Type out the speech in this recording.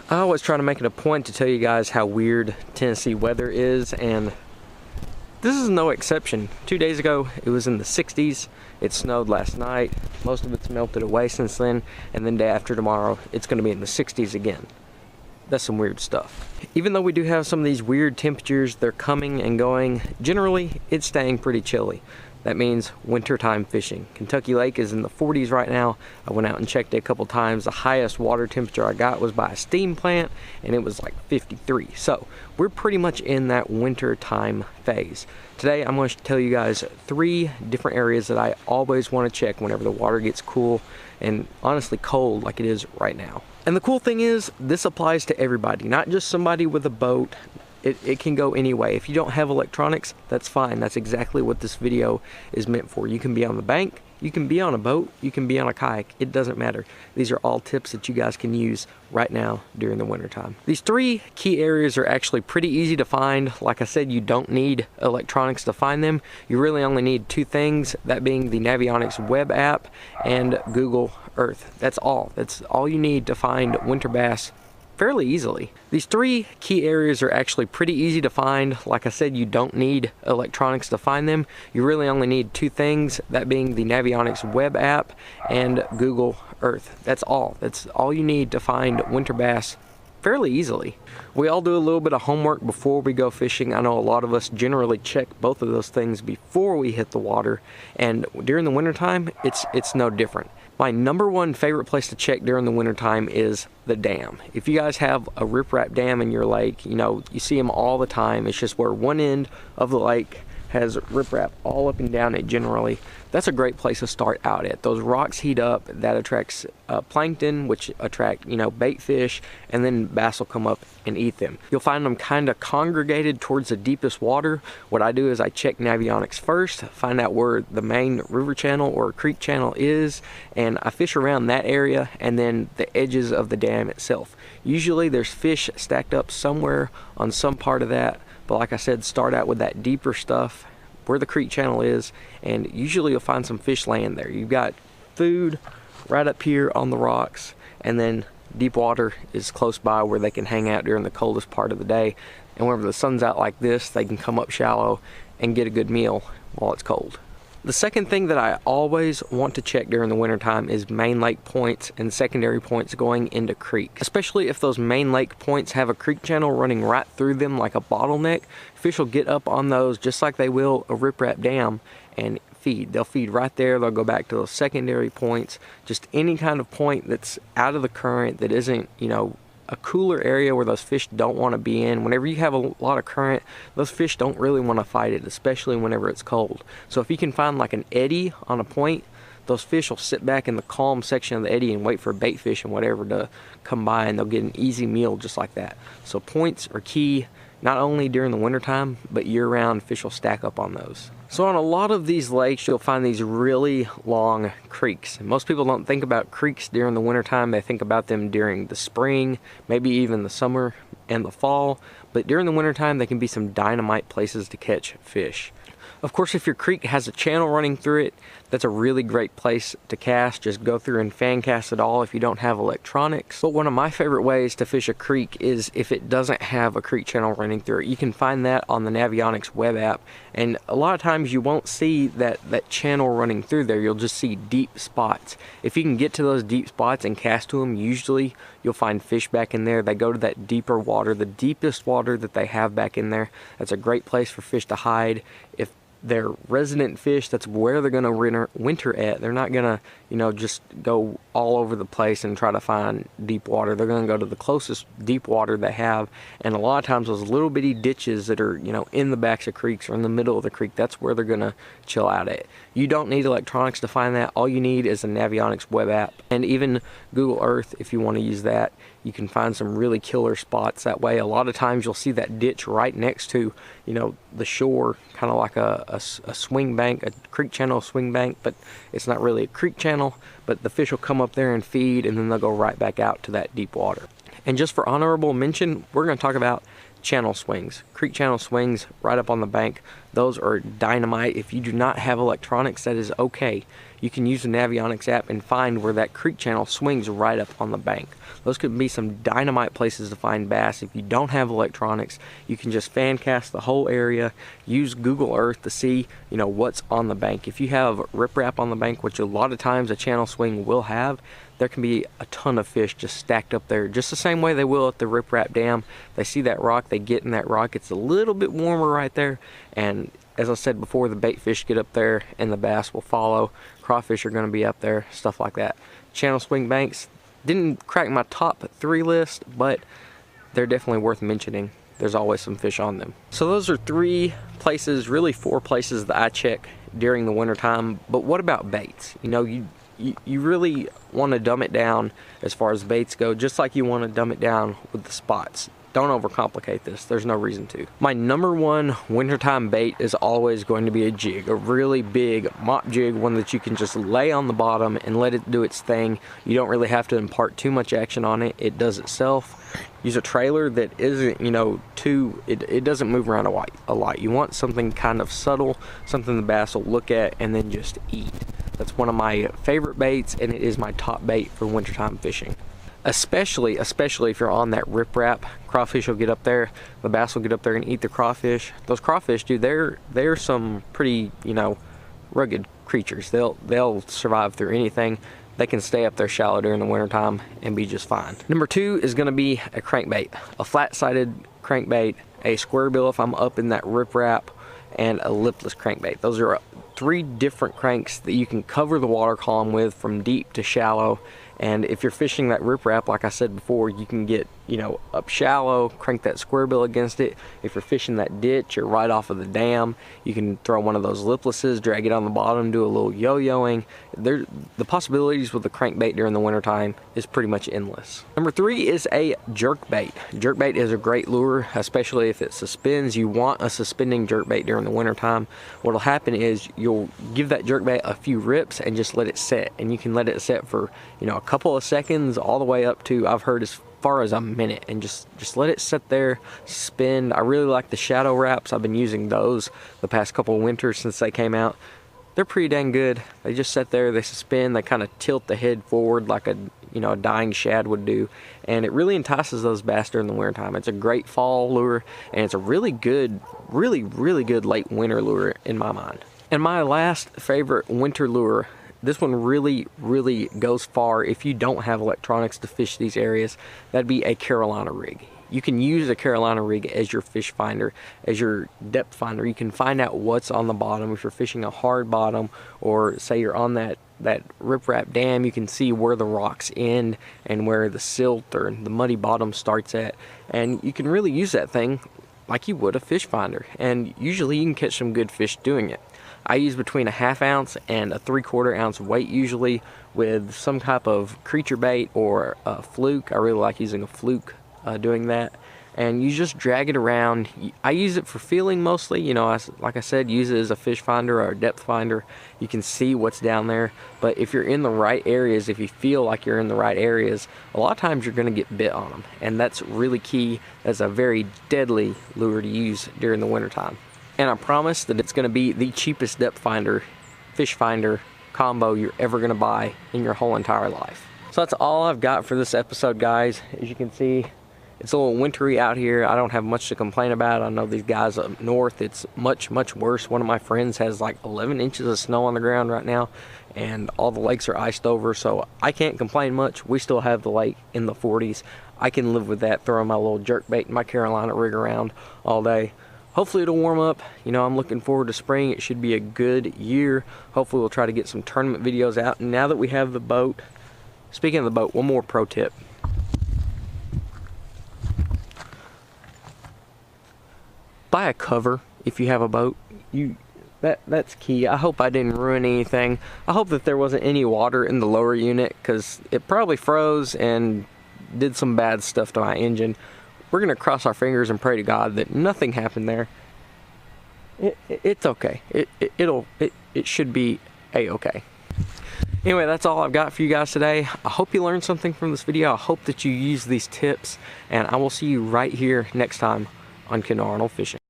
I always try to make it a point to tell you guys how weird Tennessee weather is, and this is no exception. 2 days ago, it was in the 60s. It snowed last night. Most of it's melted away since then, and then day after tomorrow, it's going to be in the 60s again. That's some weird stuff. Even though we do have some of these weird temperatures, they're coming and going, generally, it's staying pretty chilly. That means wintertime fishing. Kentucky Lake is in the 40s right now. I went out and checked it a couple times. The highest water temperature I got was by a steam plant, and it was like 53. So we're pretty much in that wintertime phase. Today I'm going to tell you guys 3 different areas that I always want to check whenever the water gets cool and honestly cold like it is right now. And the cool thing is, this applies to everybody, not just somebody with a boat. It can go any way. If you don't have electronics, that's fine. That's exactly what this video is meant for. You can be on the bank, you can be on a boat, you can be on a kayak. It doesn't matter. These are all tips that you guys can use right now during the wintertime. These 3 key areas are actually pretty easy to find. Like I said, you don't need electronics to find them. You really only need 2 things, that being the Navionics web app and Google Earth. That's all. That's all you need to find winter bass fairly easily. These 3 key areas are actually pretty easy to find. Like I said, you don't need electronics to find them. You really only need 2 things, that being the Navionics web app and Google Earth. That's all. That's all you need to find winter bass fairly easily. We all do a little bit of homework before we go fishing. I know a lot of us generally check both of those things before we hit the water, and during the wintertime, it's no different. My #1 favorite place to check during the wintertime is the dam. If you guys have a riprap dam in your lake, you know, you see them all the time. It's just where one end of the lake has riprap all up and down it generally. That's a great place to start out at. Those rocks heat up, that attracts plankton, which attract, you know, bait fish, and then bass will come up and eat them. You'll find them kind of congregated towards the deepest water. What I do is I check Navionics first, find out where the main river channel or creek channel is, and I fish around that area and then the edges of the dam itself. Usually there's fish stacked up somewhere on some part of that, but like I said, start out with that deeper stuff where the creek channel is, and usually you'll find some fish laying there. You've got food right up here on the rocks, and then deep water is close by where they can hang out during the coldest part of the day, and whenever the sun's out like this, they can come up shallow and get a good meal while it's cold. The second thing that I always want to check during the wintertime is main lake points and secondary points going into creek. Especially if those main lake points have a creek channel running right through them like a bottleneck, fish will get up on those just like they will a riprap dam and feed. They'll feed right there, they'll go back to those secondary points, just any kind of point that's out of the current that isn't, you know, a cooler area where those fish don't want to be in. Whenever you have a lot of current, those fish don't really want to fight it, especially whenever it's cold. So if you can find like an eddy on a point, those fish will sit back in the calm section of the eddy and wait for bait fish and whatever to come by, and they'll get an easy meal just like that. So points are key, not only during the wintertime, but year-round. Fish will stack up on those. So on a lot of these lakes, you'll find these really long creeks. Most people don't think about creeks during the wintertime. They think about them during the spring, maybe even the summer and the fall. But during the wintertime, they can be some dynamite places to catch fish. Of course, if your creek has a channel running through it, that's a really great place to cast. Just go through and fan cast it all if you don't have electronics. But one of my favorite ways to fish a creek is if it doesn't have a creek channel running through it. You can find that on the Navionics web app, and a lot of times you won't see that channel running through there. You'll just see deep spots. If you can get to those deep spots and cast to them, usually you'll find fish back in there. They go to that deeper water, the deepest water that they have back in there. That's a great place for fish to hide. If they're resident fish, that's where they're going to winter at. They're not going to, you know, just go all over the place and try to find deep water. They're going to go to the closest deep water they have, and a lot of times those little bitty ditches that are, you know, in the backs of creeks or in the middle of the creek, that's where they're going to chill out at. You don't need electronics to find that. All you need is a Navionics web app and even Google Earth if you want to use that. You can find some really killer spots that way. A lot of times you'll see that ditch right next to, you know, the shore, kind of like a swing bank, a creek channel swing bank, but it's not really a creek channel, but the fish will come up there and feed, and then they'll go right back out to that deep water. And just for honorable mention, we're going to talk about channel swings. Creek channel swings right up on the bank. Those are dynamite. If you do not have electronics, that is okay. You can use the Navionics app and find where that creek channel swings right up on the bank. Those could be some dynamite places to find bass. If you don't have electronics, you can just fan cast the whole area, use Google Earth to see, you know, what's on the bank. If you have riprap on the bank, which a lot of times a channel swing will have, there can be a ton of fish just stacked up there, just the same way they will at the riprap dam. They see that rock, they get in that rock. It's a little bit warmer right there, and as I said before, the bait fish get up there and the bass will follow. Crawfish are going to be up there, stuff like that. Channel swing banks didn't crack my top 3 list, but they're definitely worth mentioning. There's always some fish on them. So those are 3 places, really 4 places that I check during the wintertime. But what about baits? You know, you really want to dumb it down as far as baits go, just like you want to dumb it down with the spots. Don't overcomplicate this. There's no reason to. My number 1 wintertime bait is always going to be a jig, a really big mop jig, one that you can just lay on the bottom and let it do its thing. You don't really have to impart too much action on it. It does itself. Use a trailer that isn't, you know, it doesn't move around a lot. You want something kind of subtle, something the bass will look at and then just eat. That's one of my favorite baits, and it is my top bait for wintertime fishing. Especially if you're on that riprap, crawfish will get up there, the bass will get up there and eat the crawfish. Those crawfish, dude, they're some pretty, you know, rugged creatures. They'll survive through anything. They can stay up there shallow during the wintertime and be just fine. Number 2 is gonna be a crankbait, a flat-sided crankbait, a square bill if I'm up in that riprap, and a lipless crankbait. Those are 3 different cranks that you can cover the water column with from deep to shallow. And if you're fishing that riprap, like I said before, you can get, you know, up shallow, crank that square bill against it. If you're fishing that ditch or right off of the dam, you can throw one of those liplesses, drag it on the bottom, do a little yo-yoing. The possibilities with the crankbait during the wintertime is pretty much endless. Number 3 is a jerkbait. Jerkbait is a great lure, especially if it suspends. You want a suspending jerkbait during the wintertime. What'll happen is you'll give that jerkbait a few rips and just let it set. And you can let it set for, you know, a couple of seconds all the way up to, I've heard, as far as a minute, and just let it sit there, spin. I really like the shadow wraps. I've been using those the past couple of winters since they came out. They're pretty dang good. They just sit there, they suspend, they kind of tilt the head forward like a, you know, a dying shad would do, and it really entices those bass during the winter time. It's a great fall lure, and it's a really good late winter lure in my mind. And my last favorite winter lure, this one really goes far if you don't have electronics to fish these areas, that'd be a Carolina rig. You can use a Carolina rig as your fish finder, as your depth finder. You can find out what's on the bottom. If you're fishing a hard bottom, or say you're on that riprap dam, you can see where the rocks end and where the silt or the muddy bottom starts at. And you can really use that thing like you would a fish finder. And usually you can catch some good fish doing it. I use between a 1/2 ounce and a 3/4 ounce weight usually, with some type of creature bait or a fluke. I really like using a fluke doing that. And you just drag it around. I use it for feeling mostly, you know, like I said, use it as a fish finder or a depth finder. You can see what's down there. But if you're in the right areas, if you feel like you're in the right areas, a lot of times you're going to get bit on them. And that's really key. That's a very deadly lure to use during the wintertime. And I promise that it's going to be the cheapest depth finder, fish finder combo you're ever going to buy in your whole entire life. So that's all I've got for this episode, guys. As you can see, it's a little wintry out here. I don't have much to complain about. I know these guys up north, it's much worse. One of my friends has like 11 inches of snow on the ground right now, and all the lakes are iced over, so I can't complain much. We still have the lake in the 40s. I can live with that, throwing my little jerkbait and my Carolina rig around all day. Hopefully it'll warm up. You know, I'm looking forward to spring. It should be a good year. Hopefully we'll try to get some tournament videos out. And now that we have the boat, speaking of the boat, one more pro tip. Buy a cover if you have a boat. That's key. I hope I didn't ruin anything. I hope that there wasn't any water in the lower unit, because it probably froze and did some bad stuff to my engine. We're gonna cross our fingers and pray to God that nothing happened there. It's okay. It should be a-okay. Anyway, that's all I've got for you guys today. I hope you learned something from this video. I hope that you use these tips, and I will see you right here next time on Kendall Arnold Fishing.